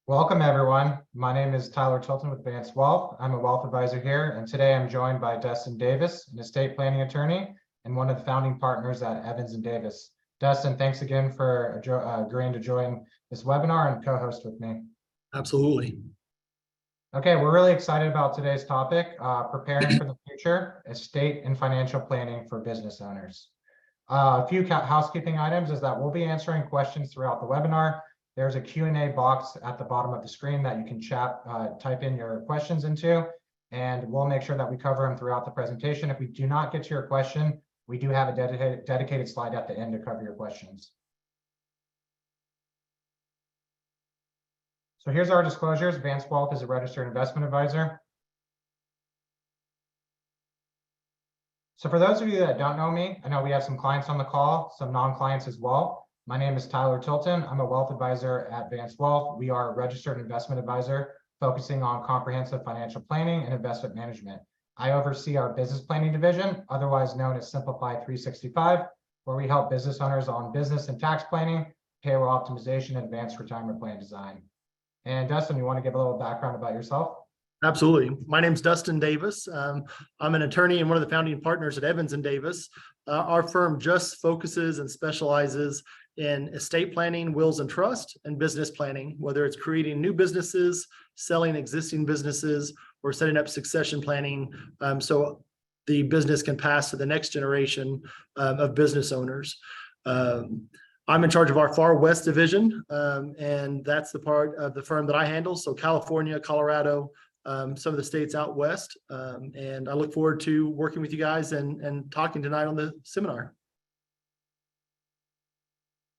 Welcome, everyone. My name is Tyler Tilton with Vance Wealth. I'm a wealth advisor here, and today I'm joined by Dustin Davis, an estate planning attorney and one of the founding partners at Evans and Davis. Dustin, thanks again for agreeing to join this webinar and co-host with me. Absolutely. Okay, we're really excited about today's topic, preparing for the future, estate and financial planning for business owners. A few housekeeping items is that we'll be answering questions throughout the webinar. There's a Q&A box at the bottom of the screen that you can type in your questions into, and we'll make sure that we cover them throughout the presentation. If we do not get to your question, we do have a dedicated slide at the end to cover your questions. So here's our disclosures. Vance Wealth is a registered investment advisor. So for those of you that don't know me, I know we have some clients on the call, some non-clients as well. My name is Tyler Tilton. I'm a wealth advisor at Vance Wealth. We are a registered investment advisor focusing on comprehensive financial planning and investment management. I oversee our business planning division, otherwise known as Simplify 365, where we help business owners on business and tax planning, payroll optimization, and advanced retirement plan design. And Dustin, you want to give a little background about yourself? Absolutely. My name's Dustin Davis. I'm an attorney and one of the founding partners at Evans and Davis. Our firm just focuses and specializes in estate planning, wills and trust, and business planning, whether it's creating new businesses, selling existing businesses, or setting up succession planning so the business can pass to the next generation of business owners. I'm in charge of our Far West division, and that's the part of the firm that I handle. So California, Colorado, some of the states out west. And I look forward to working with you guys and talking tonight on the seminar.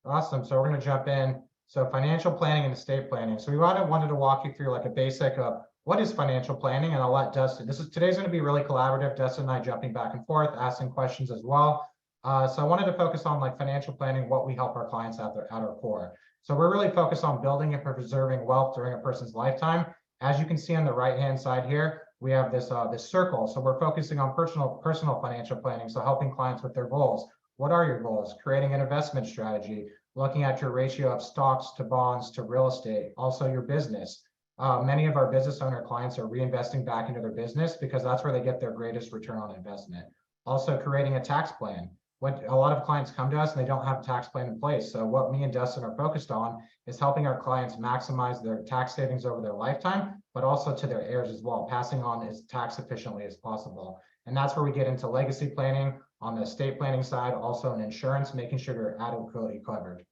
Awesome. So we're going to jump in. So financial planning and estate planning. So we wanted to walk you through like a basic of what is financial planning, and I'll let Dustin. Today's going to be really collaborative. Dustin and I jumping back and forth, asking questions as well. So I wanted to focus on like financial planning, what we help our clients at our core. So we're really focused on building and preserving wealth during a person's lifetime. As you can see on the right-hand side here, we have this circle. So we're focusing on personal financial planning. So helping clients with their goals. What are your goals? Creating an investment strategy, looking at your ratio of stocks to bonds to real estate, also your business. Many of our business owner clients are reinvesting back into their business because that's where they get their greatest return on investment. Also creating a tax plan. When a lot of clients come to us and they don't have a tax plan in place. So what me and Dustin are focused on is helping our clients maximize their tax savings over their lifetime, but also to their heirs as well, passing on as tax efficiently as possible. And that's where we get into legacy planning on the estate planning side, also in insurance, making sure you're adequately covered.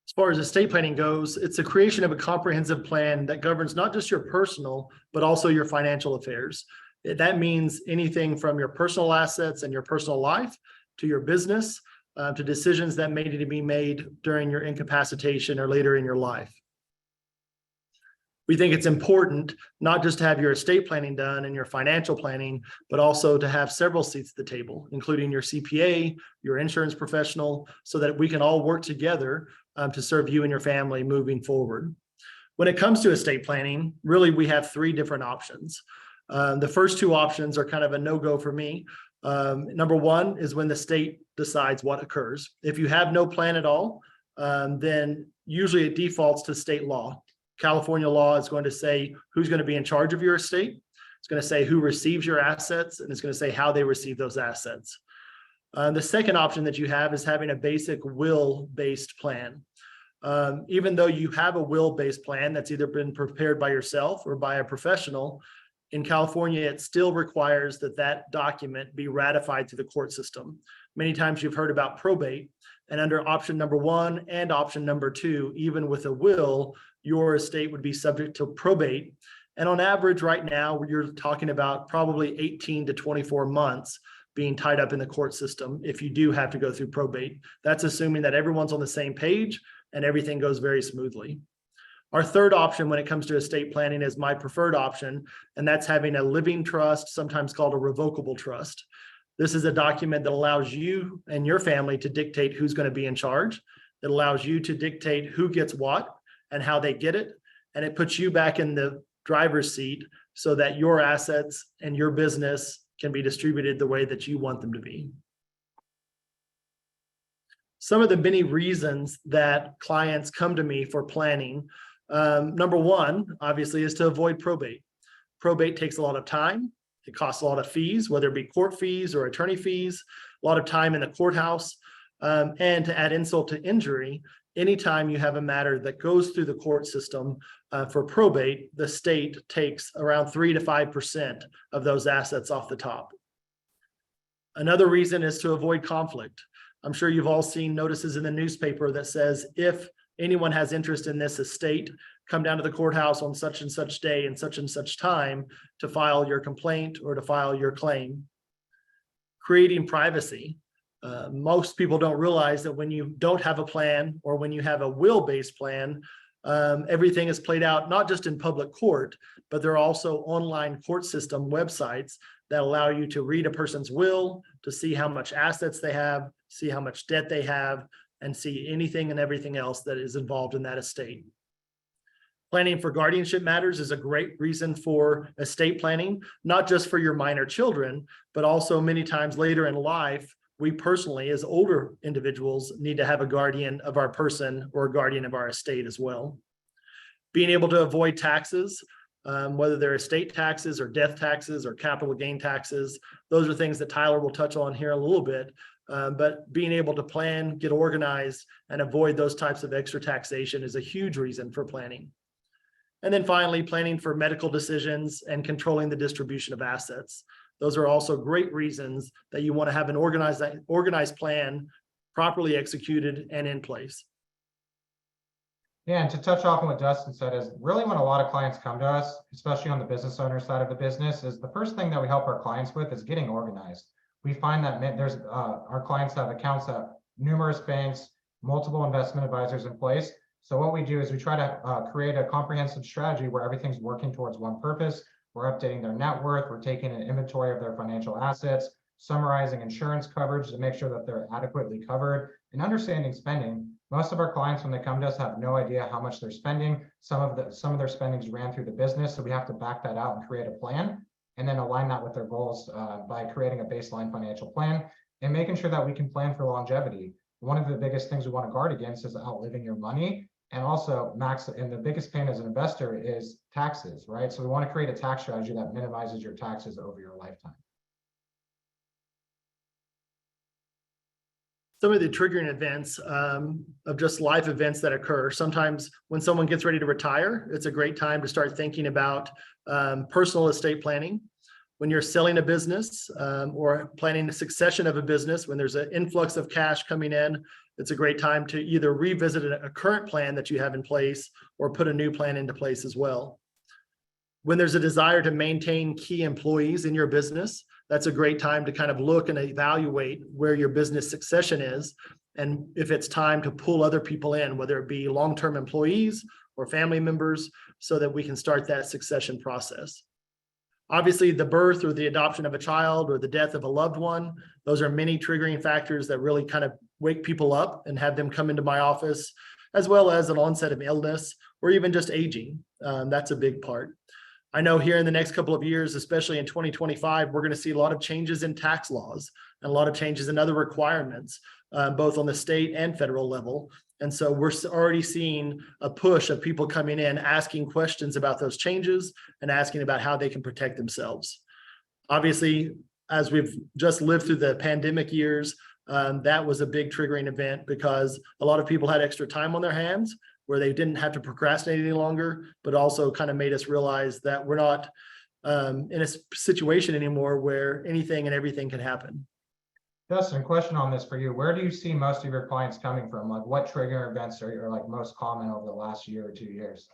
As far as estate planning goes, it's the creation of a comprehensive plan that governs not just your personal, but also your financial affairs. That means anything from your personal assets and your personal life to your business, to decisions that may need to be made during your incapacitation or later in your life. We think it's important not just to have your estate planning done and your financial planning, but also to have several seats at the table, including your CPA, your insurance professional, so that we can all work together to serve you and your family moving forward. When it comes to estate planning, really, we have three different options. The first two options are kind of a no-go for me. Number one is when the state decides what occurs. If you have no plan at all, then usually it defaults to state law. California law is going to say who's going to be in charge of your estate. It's going to say who receives your assets, and it's going to say how they receive those assets. The second option that you have is having a basic will-based plan. Even though you have a will-based plan that's either been prepared by yourself or by a professional, in California, it still requires that that document be ratified through the court system. Many times you've heard about probate, and under option number one and option number two, even with a will, your estate would be subject to probate. And on average right now, you're talking about probably 18 to 24 months being tied up in the court system if you do have to go through probate. That's assuming that everyone's on the same page and everything goes very smoothly. Our third option when it comes to estate planning is my preferred option, and that's having a living trust, sometimes called a revocable trust. This is a document that allows you and your family to dictate who's going to be in charge. It allows you to dictate who gets what and how they get it. And it puts you back in the driver's seat so that your assets and your business can be distributed the way that you want them to be. some of the many reasons that clients come to me for planning. Number one, obviously, is to avoid probate. Probate takes a lot of time. It costs a lot of fees, whether it be court fees or attorney fees, a lot of time in the courthouse. And to add insult to injury, anytime you have a matter that goes through the court system for probate, the state takes around 3 to 5% of those assets off the top. Another reason is to avoid conflict. I'm sure you've all seen notices in the newspaper that says, if anyone has interest in this estate, come down to the courthouse on such and such day and such time to file your complaint or to file your claim. Creating privacy. Most people don't realize that when you don't have a plan or when you have a will-based plan, everything is played out not just in public court, but there are also online court system websites that allow you to read a person's will, to see how much assets they have, see how much debt they have, and see anything and everything else that is involved in that estate. Planning for guardianship matters is a great reason for estate planning, not just for your minor children, but also many times later in life, we personally, as older individuals, need to have a guardian of our person or a guardian of our estate as well. Being able to avoid taxes, whether they're estate taxes or death taxes or capital gain taxes, those are things that Tyler will touch on here a little bit. But being able to plan, get organized, and avoid those types of extra taxation is a huge reason for planning. And then finally, planning for medical decisions and controlling the distribution of assets. Those are also great reasons that you want to have an organized plan properly executed and in place. Yeah, and to touch off on what Dustin said is really when a lot of clients come to us, especially on the business owner side of the business, is the first thing that we help our clients with is getting organized. We find that there's our clients have accounts at numerous banks, multiple investment advisors in place. So what we do is we try to create a comprehensive strategy where everything's working towards one purpose. We're updating their net worth. We're taking an inventory of their financial assets, summarizing insurance coverage to make sure that they're adequately covered, and understanding spending. Most of our clients, when they come to us, have no idea how much they're spending. Some of their spendings ran through the business, so we have to back that out and create a plan, and then align that with their goals by creating a baseline financial plan and making sure that we can plan for longevity. One of the biggest things we want to guard against is outliving your money. And also and the biggest pain as an investor is taxes, right? So we want to create a tax strategy that minimizes your taxes over your lifetime. Some of the triggering events of just life events that occur. Sometimes when someone gets ready to retire, it's a great time to start thinking about personal estate planning. When you're selling a business or planning a succession of a business, when there's an influx of cash coming in, it's a great time to either revisit a current plan that you have in place or put a new plan into place as well. When there's a desire to maintain key employees in your business, that's a great time to kind of look and evaluate where your business succession is and if it's time to pull other people in, whether it be long-term employees or family members, so that we can start that succession process. Obviously, the birth or the adoption of a child or the death of a loved one, those are many triggering factors that really kind of wake people up and have them come into my office, as well as an onset of illness or even just aging. That's a big part. I know here in the next couple of years, especially in 2025, we're going to see a lot of changes in tax laws and a lot of changes in other requirements, both on the state and federal level. And so we're already seeing a push of people coming in, asking questions about those changes and asking about how they can protect themselves. Obviously, as we've just lived through the pandemic years, that was a big triggering event because a lot of people had extra time on their hands where they didn't have to procrastinate any longer, but also kind of made us realize that we're not in a situation anymore where anything and everything can happen. Justin, question on this for you. Where do you see most of your clients coming from? Like what trigger events are like most common over the last year or 2 years?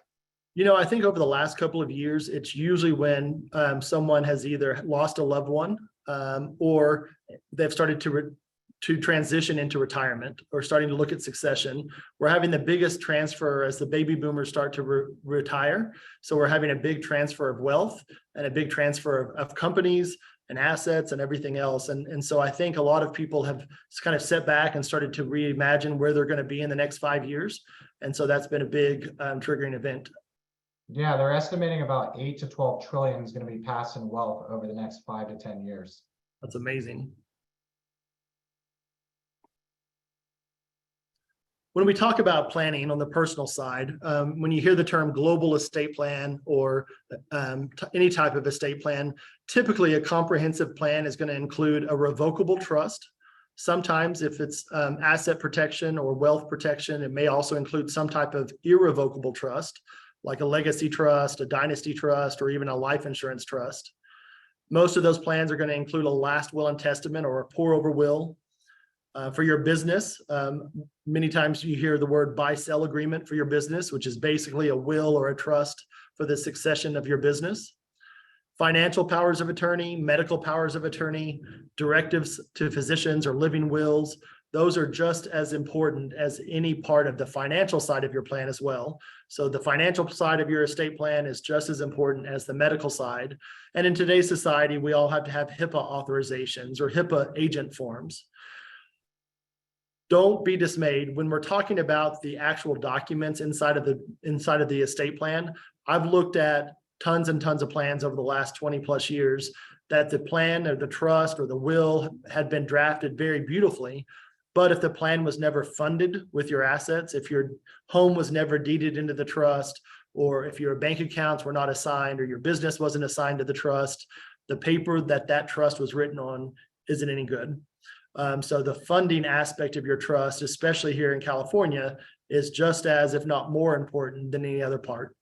You know, I think over the last couple of years, it's usually when someone has either lost a loved one or they've started to transition into retirement or starting to look at succession. We're having the biggest transfer as the baby boomers start to retire. So we're having a big transfer of wealth and a big transfer of companies and assets and everything else. And so I think a lot of people have kind of set back and started to reimagine where they're going to be in the next 5 years. And so that's been a big triggering event. Yeah, they're estimating about 8 to 12 trillion is going to be passed in wealth over the next 5 to 10 years. That's amazing. When we talk about planning on the personal side, when you hear the term global estate plan or any type of estate plan, typically a comprehensive plan is going to include a revocable trust. Sometimes if it's asset protection or wealth protection, it may also include some type of irrevocable trust, like a legacy trust, a dynasty trust, or even a life insurance trust. Most of those plans are going to include a last will and testament or a pour over will. For your business, many times you hear the word buy-sell agreement for your business, which is basically a will or a trust for the succession of your business. Financial powers of attorney, medical powers of attorney, directives to physicians or living wills, those are just as important as any part of the financial side of your plan as well. So the financial side of your estate plan is just as important as the medical side. And in today's society, we all have to have HIPAA authorizations or HIPAA agent forms. Don't be dismayed when we're talking about the actual documents inside of the estate plan. I've looked at tons and tons of plans over the last 20 plus years that the plan or the trust or the will had been drafted very beautifully. But if the plan was never funded with your assets, if your home was never deeded into the trust, or if your bank accounts were not assigned or your business wasn't assigned to the trust, the paper that trust was written on isn't any good. So the funding aspect of your trust, especially here in California, is just as, if not more important than any other part.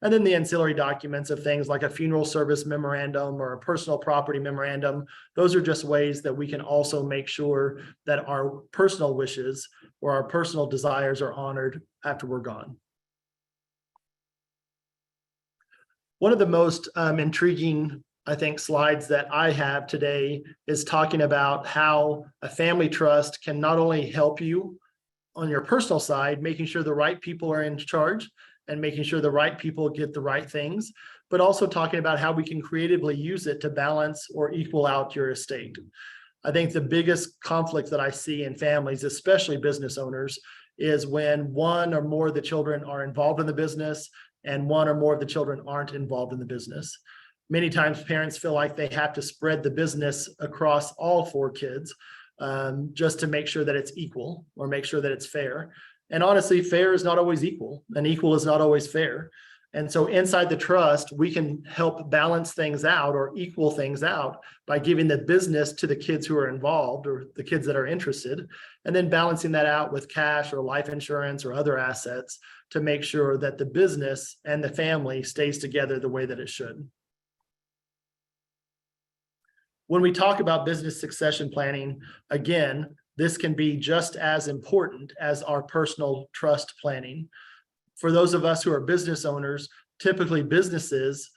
And then the ancillary documents of things like a funeral service memorandum or a personal property memorandum, those are just ways that we can also make sure that our personal wishes or our personal desires are honored after we're gone. One of the most intriguing, I think, slides that I have today is talking about how a family trust can not only help you on your personal side, making sure the right people are in charge and making sure the right people get the right things, but also talking about how we can creatively use it to balance or equal out your estate. I think the biggest conflict that I see in families, especially business owners, is when one or more of the children are involved in the business and one or more of the children aren't involved in the business. Many times parents feel like they have to spread the business across all 4 kids just to make sure that it's equal or make sure that it's fair. And honestly, fair is not always equal, and equal is not always fair. And so inside the trust, we can help balance things out or equal things out by giving the business to the kids who are involved or the kids that are interested, and then balancing that out with cash or life insurance or other assets to make sure that the business and the family stays together the way that it should. When we talk about business succession planning, again, this can be just as important as our personal trust planning. For those of us who are business owners, typically businesses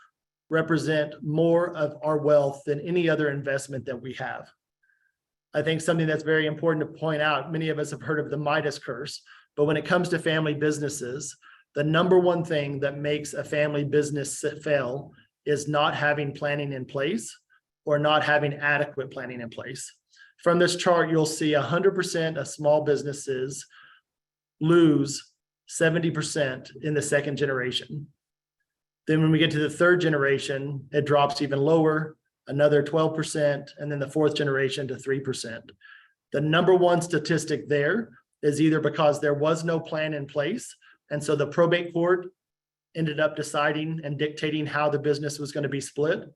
represent more of our wealth than any other investment that we have. I think something that's very important to point out, many of us have heard of the Midas curse, but when it comes to family businesses, the number one thing that makes a family business fail is not having planning in place or not having adequate planning in place. From this chart, you'll see 100% of small businesses lose 70% in the second generation. Then when we get to the third generation, it drops even lower, another 12%, and then the fourth generation to 3%. The number one statistic there is either because there was no plan in place, and so the probate court ended up deciding and dictating how the business was going to be split,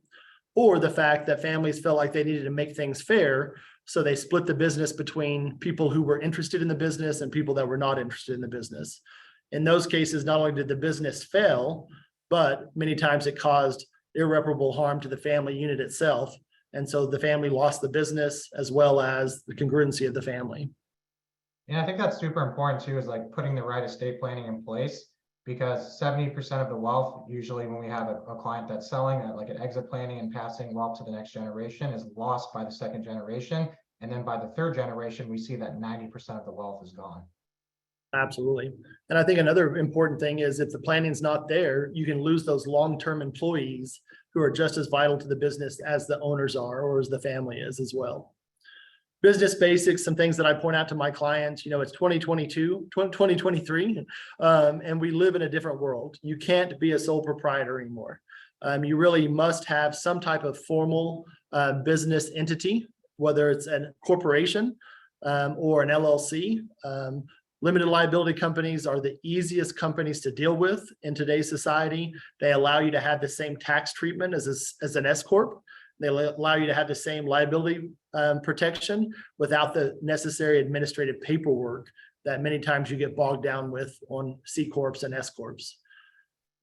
or the fact that families felt like they needed to make things fair, so they split the business between people who were interested in the business and people that were not interested in the business. In those cases, not only did the business fail, but many times it caused irreparable harm to the family unit itself. And so the family lost the business as well as the congruency of the family. Yeah, I think that's super important too, is like putting the right estate planning in place, because 70% of the wealth, usually when we have a client that's selling like an exit planning and passing wealth to the next generation, is lost by the second generation. And then by the third generation, we see that 90% of the wealth is gone. Absolutely. And I think another important thing is if the planning's not there, you can lose those long-term employees who are just as vital to the business as the owners are, or as the family is as well. Business basics, some things that I point out to my clients, it's 2023, and we live in a different world. You can't be a sole proprietor anymore. You really must have some type of formal business entity, whether it's a corporation or an LLC. Limited liability companies are the easiest companies to deal with in today's society. They allow you to have the same tax treatment as an S corp. They allow you to have the same liability protection without the necessary administrative paperwork that many times you get bogged down with on C corps and S corps.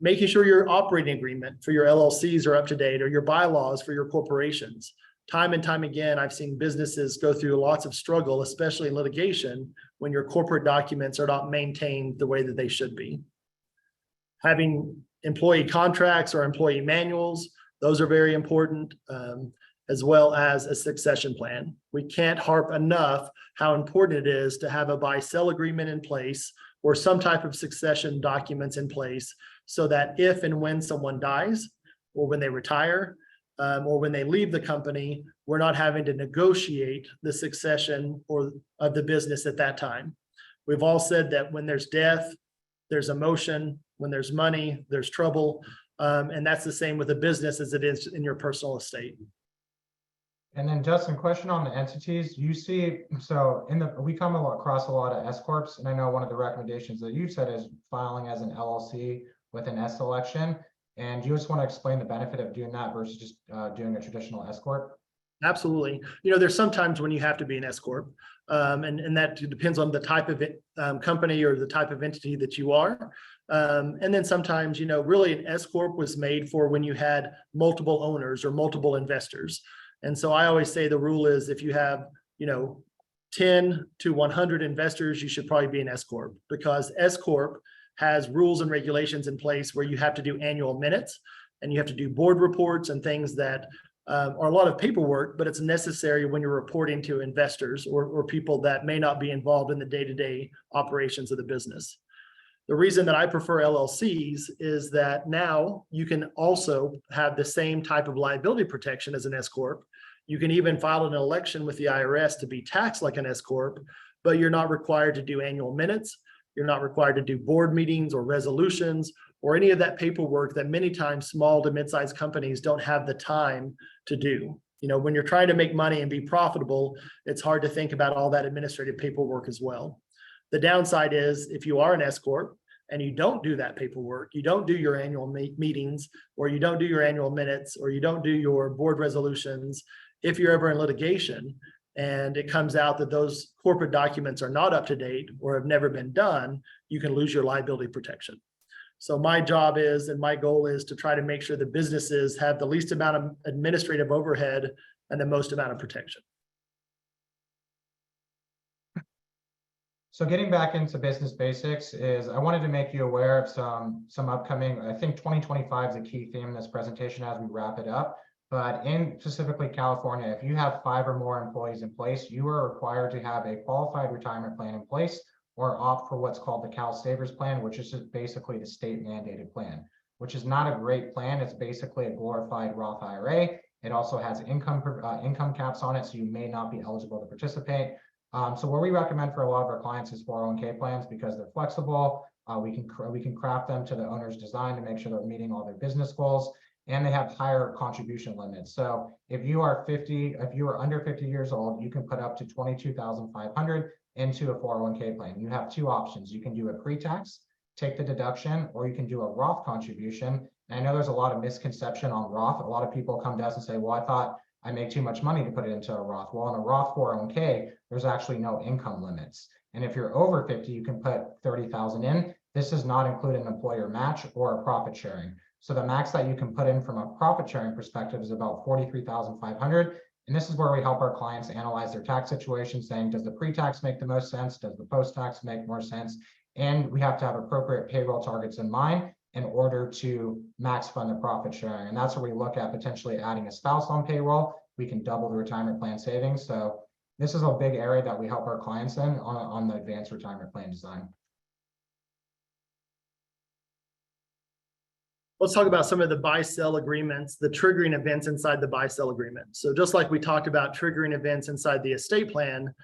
Making sure your operating agreement for your LLCs are up to date, or your bylaws for your corporations. Time and time again, I've seen businesses go through lots of struggle, especially in litigation, when your corporate documents are not maintained the way that they should be. Having employee contracts or employee manuals, those are very important, as well as a succession plan. We can't harp enough how important it is to have a buy-sell agreement in place or some type of succession documents in place, so that if and when someone dies, or when they retire, or when they leave the company, we're not having to negotiate the succession or of the business at that time. We've all said that when there's death, there's emotion. When there's money, there's trouble. And that's the same with a business as it is in your personal estate. And then Justin, question on the entities. You see, so we come across a lot of S corps, and I know one of the recommendations that you said is filing as an LLC with an S election. And you just want to explain the benefit of doing that versus just doing a traditional S corp? Absolutely. There's sometimes when you have to be an S corp, and that depends on the type of company or the type of entity that you are. And then sometimes, really an S corp was made for when you had multiple owners or multiple investors. And so I always say the rule is if you have, 10 to 100 investors, you should probably be an S corp, because S corp has rules and regulations in place where you have to do annual minutes and you have to do board reports and things that are a lot of paperwork, but it's necessary when you're reporting to investors or people that may not be involved in the day-to-day operations of the business. The reason that I prefer LLCs is that now you can also have the same type of liability protection as an S corp. You can even file an election with the IRS to be taxed like an S corp, but you're not required to do annual minutes. You're not required to do board meetings or resolutions or any of that paperwork that many times small to mid-sized companies don't have the time to do. When you're trying to make money and be profitable, it's hard to think about all that administrative paperwork as well. The downside is if you are an S corp and you don't do that paperwork, you don't do your annual meetings, or you don't do your annual minutes, or you don't do your board resolutions, if you're ever in litigation and it comes out that those corporate documents are not up to date or have never been done, you can lose your liability protection. So my job is, and my goal is, to try to make sure the businesses have the least amount of administrative overhead and the most amount of protection. So getting back into business basics is, I wanted to make you aware of some upcoming, I think 2025 is a key theme in this presentation as we wrap it up. But in specifically California, if you have 5 or more employees in place, you are required to have a qualified retirement plan in place or opt for what's called the Cal Savers Plan, which is just basically the state mandated plan, which is not a great plan. It's basically a glorified Roth IRA. It also has income caps on it, so you may not be eligible to participate. So what we recommend for a lot of our clients is 401k plans, because they're flexible. We can craft them to the owner's design to make sure they're meeting all their business goals, and they have higher contribution limits. So if you are under 50 years old, you can put up to $22,500 into a 401k plan. You have 2 options. You can do a pre-tax, take the deduction, or you can do a Roth contribution. And I know there's a lot of misconception on Roth. A lot of people come to us and say, well, I thought I make too much money to put it into a Roth. Well, in a Roth 401k, there's actually no income limits. And if you're over 50, you can put 30,000 in. This does not include an employer match or a profit sharing. So the max that you can put in from a profit sharing perspective is about 43,500. And this is where we help our clients analyze their tax situation, saying, does the pre-tax make the most sense? Does the post-tax make more sense? And we have to have appropriate payroll targets in mind in order to max fund the profit sharing. And that's where we look at potentially adding a spouse on payroll. We can double the retirement plan savings. So this is a big area that we help our clients in on the advanced retirement plan design. Let's talk about some of the buy-sell agreements, the triggering events inside the buy-sell agreement. So just like we talked about triggering events inside the estate plan,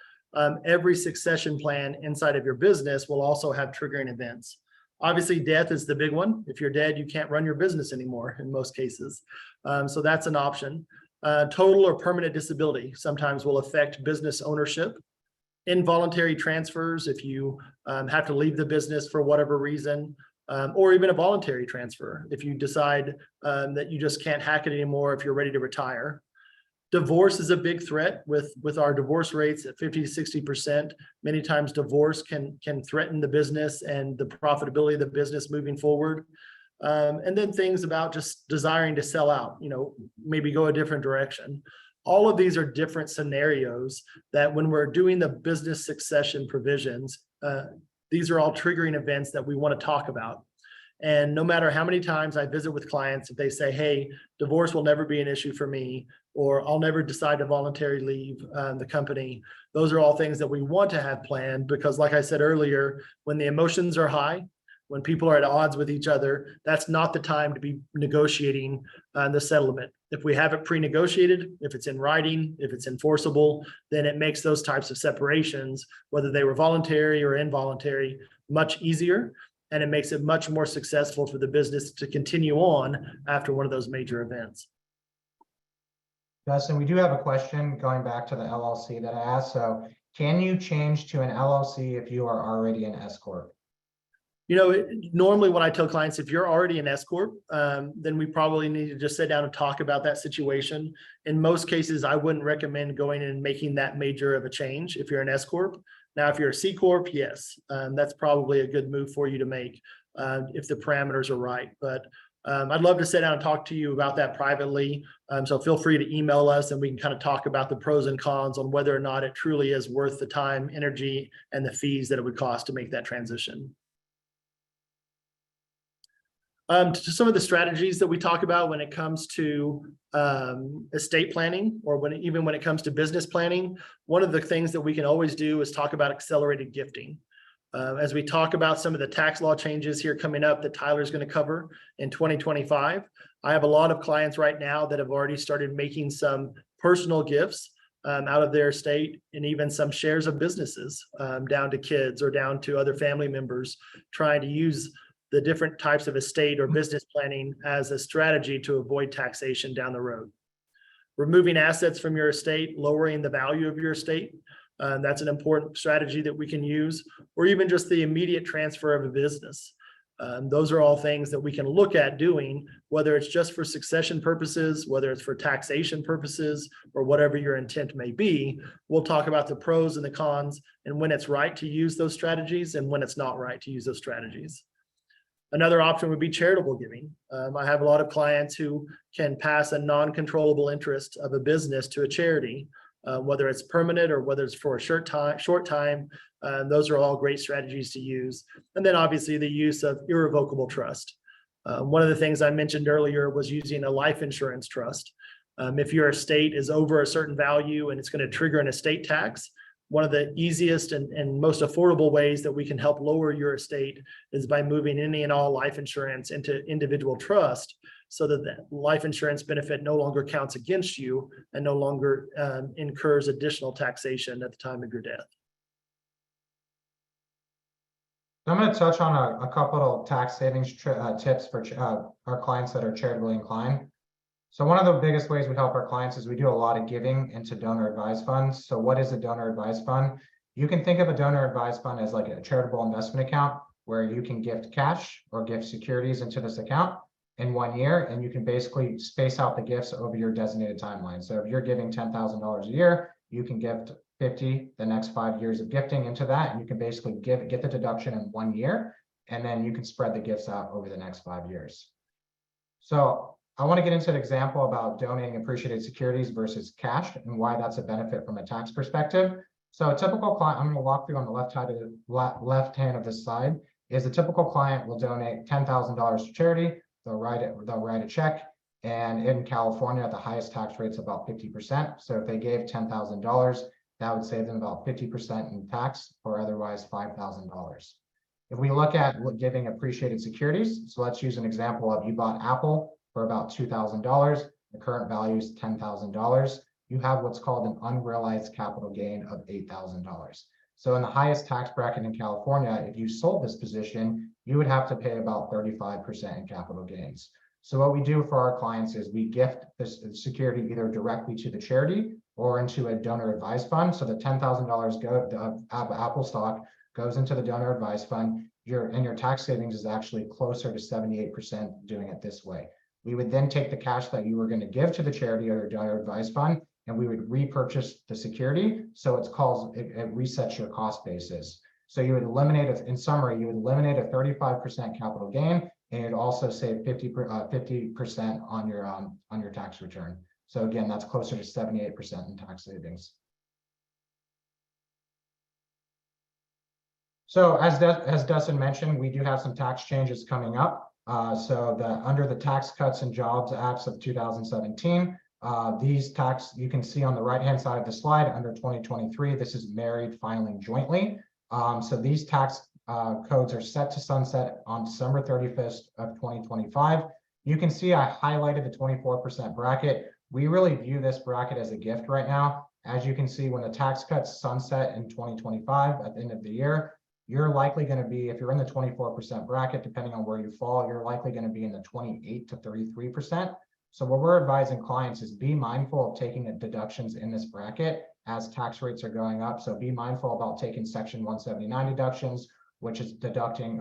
every succession plan inside of your business will also have triggering events. Obviously, death is the big one. If you're dead, you can't run your business anymore in most cases. So that's an option. Total or permanent disability sometimes will affect business ownership. involuntary transfers, if you have to leave the business for whatever reason, or even a voluntary transfer, if you decide that you just can't hack it anymore, if you're ready to retire. Divorce is a big threat with our divorce rates at 50 to 60%. Many times divorce can threaten the business and the profitability of the business moving forward. And then things about just desiring to sell out, maybe go a different direction. All of these are different scenarios that when we're doing the business succession provisions, these are all triggering events that we want to talk about. And no matter how many times I visit with clients, if they say, hey, divorce will never be an issue for me, or I'll never decide to voluntarily leave the company, those are all things that we want to have planned, because like I said earlier, when the emotions are high, when people are at odds with each other, that's not the time to be negotiating the settlement. If we have it pre-negotiated, if it's in writing, if it's enforceable, then it makes those types of separations, whether they were voluntary or involuntary, much easier. And it makes it much more successful for the business to continue on after one of those major events. Dustin, we do have a question going back to the LLC that I asked. So can you change to an LLC if you are already an S Corp? Normally when I tell clients, if you're already an S Corp, then we probably need to just sit down and talk about that situation. In most cases, I wouldn't recommend going and making that major of a change if you're an S Corp. Now, if you're a C Corp, yes, that's probably a good move for you to make if the parameters are right. But I'd love to sit down and talk to you about that privately. So feel free to email us and we can kind of talk about the pros and cons on whether or not it truly is worth the time, energy, and the fees that it would cost to make that transition. To some of the strategies that we talk about when it comes to estate planning, or even when it comes to business planning, one of the things that we can always do is talk about accelerated gifting. As we talk about some of the tax law changes here coming up that Tyler's going to cover in 2025, I have a lot of clients right now that have already started making some personal gifts out of their estate, and even some shares of businesses down to kids or down to other family members, trying to use the different types of estate or business planning as a strategy to avoid taxation down the road. Removing assets from your estate, lowering the value of your estate, that's an important strategy that we can use, or even just the immediate transfer of a business. Those are all things that we can look at doing, whether it's just for succession purposes, whether it's for taxation purposes, or whatever your intent may be. We'll talk about the pros and the cons, and when it's right to use those strategies and when it's not right to use those strategies. Another option would be charitable giving. I have a lot of clients who can pass a non-controllable interest of a business to a charity, whether it's permanent or whether it's for a short time. Those are all great strategies to use. And then obviously the use of irrevocable trust. One of the things I mentioned earlier was using a life insurance trust. If your estate is over a certain value and it's going to trigger an estate tax, one of the easiest and most affordable ways that we can help lower your estate is by moving any and all life insurance into individual trust, so that the life insurance benefit no longer counts against you and no longer incurs additional taxation at the time of your death. I'm going to touch on a couple of tax savings tips for our clients that are charitably inclined. So one of the biggest ways we help our clients is we do a lot of giving into donor advised funds. So what is a donor advised fund? You can think of a donor advised fund as like a charitable investment account where you can gift cash or gift securities into this account in 1 year, and you can basically space out the gifts over your designated timeline. So if you're giving $10,000 a year, you can gift 50 the next 5 years of gifting into that, and you can basically get the deduction in 1 year, and then you can spread the gifts out over the next 5 years. So I want to get into an example about donating appreciated securities versus cash and why that's a benefit from a tax perspective. So a typical client, I'm going to walk through on the left hand of this slide, is a typical client will donate $10,000 to charity. They'll write a check. And in California, the highest tax rate's about 50%. So if they gave $10,000, that would save them about 50% in tax, or otherwise $5,000. If we look at giving appreciated securities, so let's use an example of you bought Apple for about $2,000, the current value is $10,000. You have what's called an unrealized capital gain of $8,000. So in the highest tax bracket in California, if you sold this position, you would have to pay about 35% in capital gains. So what we do for our clients is we gift this security either directly to the charity, or into a donor advised fund. So the $10,000 Apple stock goes into the donor advised fund. Your tax savings is actually closer to 78% doing it this way. We would then take the cash that you were going to give to the charity or your donor advised fund, and we would repurchase the security. So it resets your cost basis. So you would eliminate, in summary, you would eliminate a 35% capital gain, and you'd also save 50% on your tax return. So again, that's closer to 78% in tax savings. So as Dustin mentioned, we do have some tax changes coming up. Under the Tax Cuts and Jobs Acts of 2017, you can see on the right-hand side of the slide under 2023, this is married filing jointly. So these tax codes are set to sunset on December 31st of 2025. You can see I highlighted the 24% bracket. We really view this bracket as a gift right now. As you can see, when the tax cuts sunset in 2025 at the end of the year, you're likely going to be, if you're in the 24% bracket, depending on where you fall, you're likely going to be in the 28 to 33%. So what we're advising clients is be mindful of taking the deductions in this bracket as tax rates are going up. So be mindful about taking Section 179 deductions, which is deducting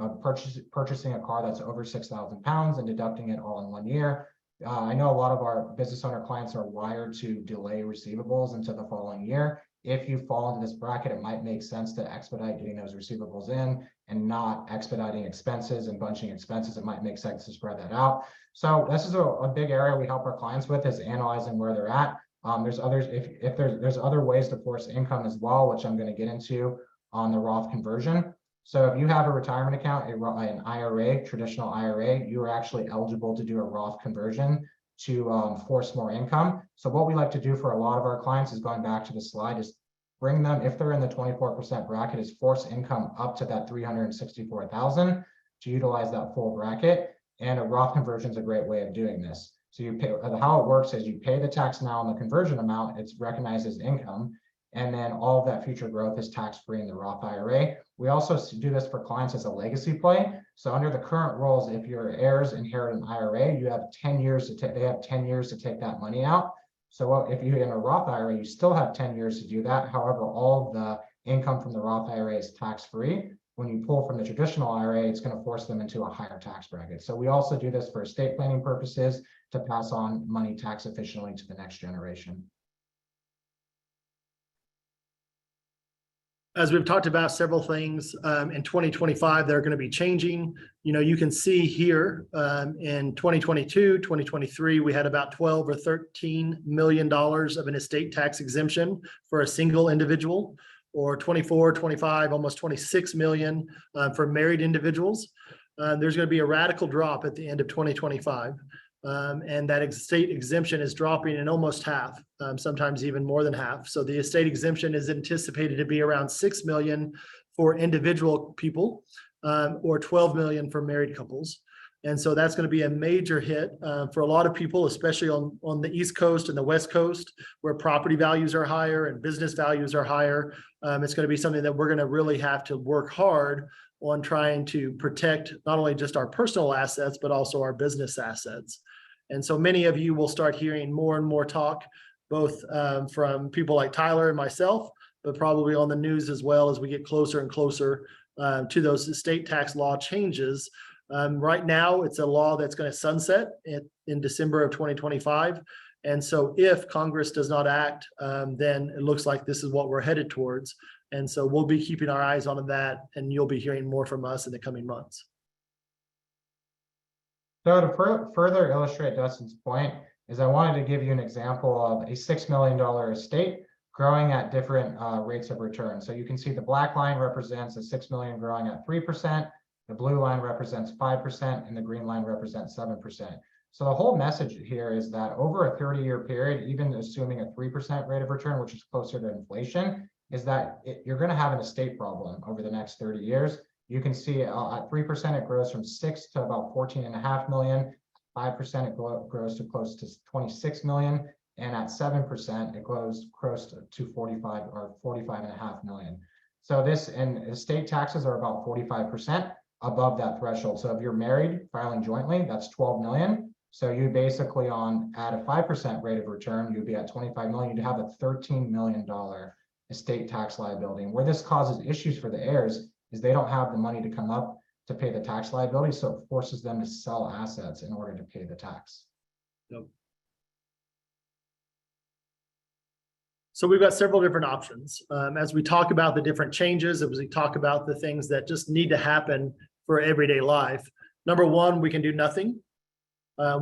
purchasing a car that's over 6,000 pounds and deducting it all in 1 year. I know a lot of our business owner clients are wired to delay receivables into the following year. If you fall into this bracket, it might make sense to expedite getting those receivables in and not expediting expenses and bunching expenses. It might make sense to spread that out. So this is a big area we help our clients with, is analyzing where they're at. There's others, if there's other ways to force income as well, which I'm going to get into on the Roth conversion. So if you have a retirement account, an IRA, traditional IRA, you are actually eligible to do a Roth conversion to force more income. So what we like to do for a lot of our clients is, going back to the slide, is bring them, if they're in the 24% bracket, is force income up to that 364,000 to utilize that full bracket. And a Roth conversion is a great way of doing this. So you pay, how it works is you pay the tax now on the conversion amount, it's recognized as income, and then all of that future growth is tax-free in the Roth IRA. We also do this for clients as a legacy play. So under the current rules, if your heirs inherit an IRA, you have 10 years to they have 10 years to take that money out. So if you're in a Roth IRA, you still have 10 years to do that. However, all of the income from the Roth IRA is tax-free. When you pull from the traditional IRA, it's going to force them into a higher tax bracket. So we also do this for estate planning purposes to pass on money tax efficiently to the next generation. As we've talked about several things in 2025 that are going to be changing, you can see here in 2022, 2023, we had about 12 or $13 million of an estate tax exemption for a single individual, or 24, 25, almost 26 million for married individuals. There's going to be a radical drop at the end of 2025. And that estate exemption is dropping in almost half, sometimes even more than half. So the estate exemption is anticipated to be around 6 million for individual people, or 12 million for married couples. And so that's going to be a major hit for a lot of people, especially on the East Coast and the West Coast, where property values are higher and business values are higher. It's going to be something that we're going to really have to work hard on trying to protect not only just our personal assets, but also our business assets. And so many of you will start hearing more and more talk, both from people like Tyler and myself, but probably on the news as well, as we get closer and closer to those estate tax law changes. Right now, it's a law that's going to sunset in December of 2025. And so if Congress does not act, then it looks like this is what we're headed towards. And so we'll be keeping our eyes on that, and you'll be hearing more from us in the coming months. So to further illustrate Dustin's point, is I wanted to give you an example of a $6 million estate growing at different rates of return. So you can see the black line represents a 6 million growing at 3%, the blue line represents 5%, and the green line represents 7%. So the whole message here is that over a 30-year period, even assuming a 3% rate of return, which is closer to inflation, is that you're going to have an estate problem over the next 30 years. You can see at 3%, it grows from 6 to about 14.5 million. 5%, it grows to close to 26 million. And at 7%, it grows to 45 or 45.5 million. So this, and estate taxes are about 45% above that threshold. So if you're married filing jointly, that's 12 million. So you basically at a 5% rate of return, you'd be at 25 million, you'd have a $13 million estate tax liability. And where this causes issues for the heirs is they don't have the money to come up to pay the tax liability. So it forces them to sell assets in order to pay the tax. Yep. So we've got several different options. As we talk about the different changes, as we talk about the things that just need to happen for everyday life. Number one, we can do nothing.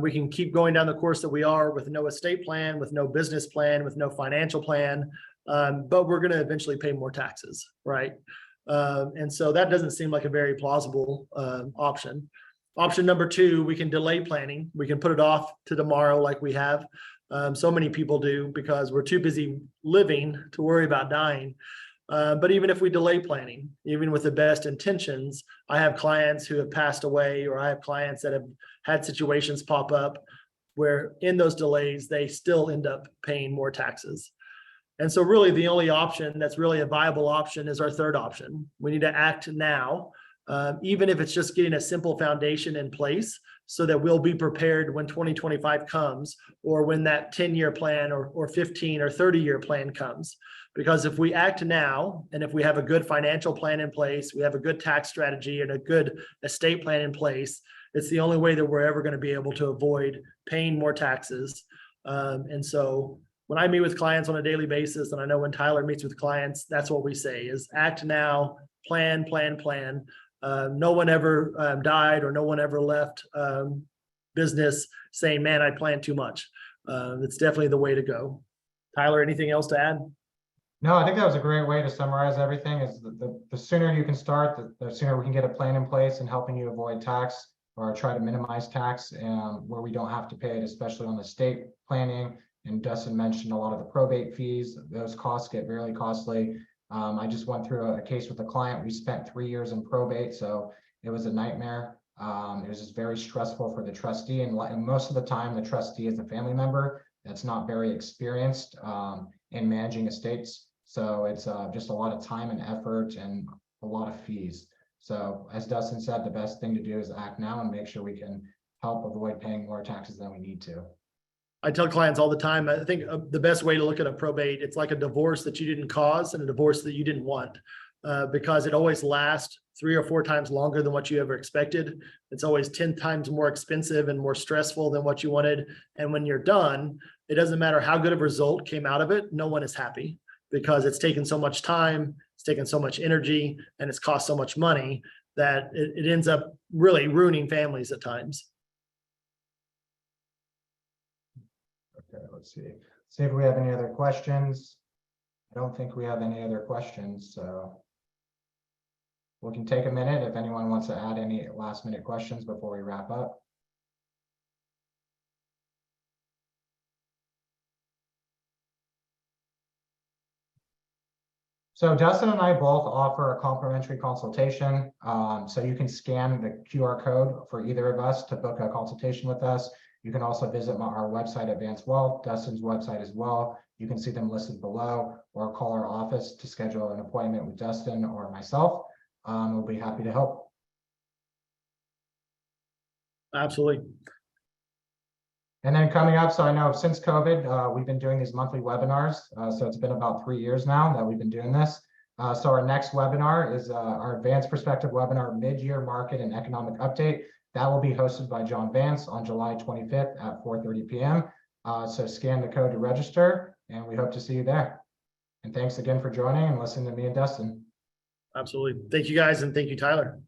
We can keep going down the course that we are with no estate plan, with no business plan, with no financial plan, but we're going to eventually pay more taxes, right? And so that doesn't seem like a very plausible option. Option number two, we can delay planning. We can put it off to tomorrow like we have. So many people do because we're too busy living to worry about dying. But even if we delay planning, even with the best intentions, I have clients who have passed away, or I have clients that have had situations pop up where in those delays, they still end up paying more taxes. And so really the only option that's really a viable option is our third option. We need to act now, even if it's just getting a simple foundation in place so that we'll be prepared when 2025 comes, or when that 10-year plan or 15 or 30-year plan comes. Because if we act now, and if we have a good financial plan in place, we have a good tax strategy and a good estate plan in place, it's the only way that we're ever going to be able to avoid paying more taxes. And so when I meet with clients on a daily basis, and I know when Tyler meets with clients, that's what we say is act now, plan, plan, plan. No one ever died, or no one ever left business saying, man, I planned too much. It's definitely the way to go. Tyler, anything else to add? No, I think that was a great way to summarize everything. Is the sooner you can start, the sooner we can get a plan in place and helping you avoid tax or try to minimize tax where we don't have to pay it, especially on the estate planning. And Dustin mentioned a lot of the probate fees. Those costs get really costly. I just went through a case with a client. We spent 3 years in probate, so it was a nightmare. It was just very stressful for the trustee, and most of the time the trustee is a family member that's not very experienced in managing estates. So it's just a lot of time and effort and a lot of fees. So as Dustin said, the best thing to do is act now and make sure we can help avoid paying more taxes than we need to. I tell clients all the time, I think the best way to look at a probate, it's like a divorce that you didn't cause and a divorce that you didn't want, because it always lasts 3 or 4 times longer than what you ever expected. It's always 10 times more expensive and more stressful than what you wanted. And when you're done, it doesn't matter how good of a result came out of it. No one is happy because it's taken so much time, it's taken so much energy, and it's cost so much money that it ends up really ruining families at times. Okay, let's see if we have any other questions. I don't think we have any other questions, so we can take a minute if anyone wants to add any last minute questions before we wrap up. So Dustin and I both offer a complimentary consultation. So you can scan the QR code for either of us to book a consultation with us. You can also visit our website at Vance Wealth, Dustin's website as well. You can see them listed below, or call our office to schedule an appointment with Dustin or myself. We'll be happy to help. Absolutely. And then coming up, so I know since COVID, we've been doing these monthly webinars. So it's been about 3 years now that we've been doing this. So our next webinar is our Advanced Perspective webinar, Mid-Year Market and Economic Update. That will be hosted by John Vance on July 25th at 4:30 p.m. So scan the code to register, and we hope to see you there. And thanks again for joining and listening to me and Dustin. Absolutely. Thank you guys, and thank you, Tyler.